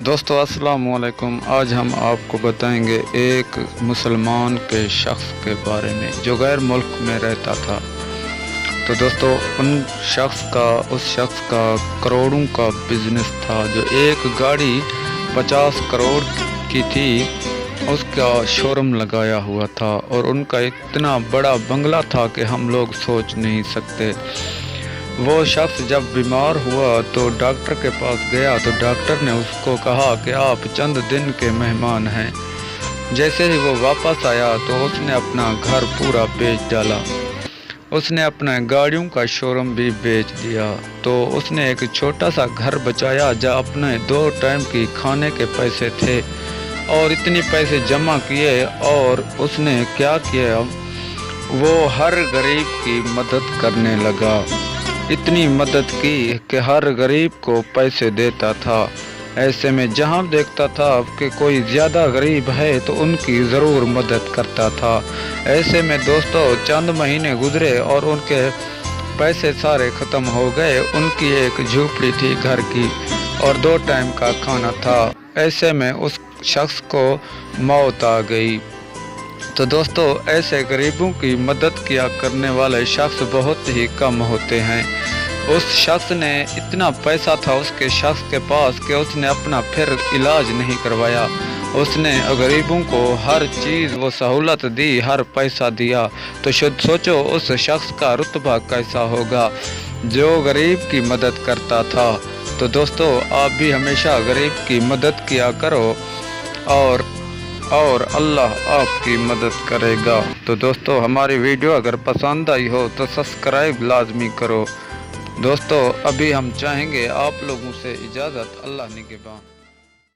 दोस्तों अस्सलाम वालेकुम। आज हम आपको बताएंगे एक मुसलमान के शख्स के बारे में जो गैर मुल्क में रहता था। तो दोस्तों उस शख्स का करोड़ों का बिजनेस था। जो एक गाड़ी 50 करोड़ की थी उसका शोरूम लगाया हुआ था और उनका इतना बड़ा बंगला था कि हम लोग सोच नहीं सकते। वो शख्स जब बीमार हुआ तो डॉक्टर के पास गया तो डॉक्टर ने उसको कहा कि आप चंद दिन के मेहमान हैं। जैसे ही वो वापस आया तो उसने अपना घर पूरा बेच डाला। उसने अपने गाड़ियों का शोरूम भी बेच दिया। तो उसने एक छोटा सा घर बचाया जहाँ अपने 2 टाइम की खाने के पैसे थे और इतने पैसे जमा किए। और उसने क्या किया, वो हर गरीब की मदद करने लगा। इतनी मदद की कि हर गरीब को पैसे देता था। ऐसे में जहाँ देखता था कि कोई ज़्यादा गरीब है तो उनकी ज़रूर मदद करता था। ऐसे में दोस्तों चंद महीने गुजरे और उनके पैसे सारे ख़त्म हो गए। उनकी एक झोपड़ी थी घर की और 2 टाइम का खाना था। ऐसे में उस शख्स को मौत आ गई। तो दोस्तों ऐसे गरीबों की मदद किया करने वाले शख्स बहुत ही कम होते हैं। उस शख्स ने इतना पैसा था उसके शख्स के पास कि उसने अपना फिर इलाज नहीं करवाया। उसने गरीबों को हर चीज़ वो सहूलत दी, हर पैसा दिया। तो सोचो उस शख्स का रुतबा कैसा होगा जो गरीब की मदद करता था। तो दोस्तों आप भी हमेशा गरीब की मदद किया करो और अल्लाह आपकी मदद करेगा। तो दोस्तों हमारी वीडियो अगर पसंद आई हो तो सब्सक्राइब लाजमी करो। दोस्तों अभी हम चाहेंगे आप लोगों से इजाज़त। अल्लाह निगहबान।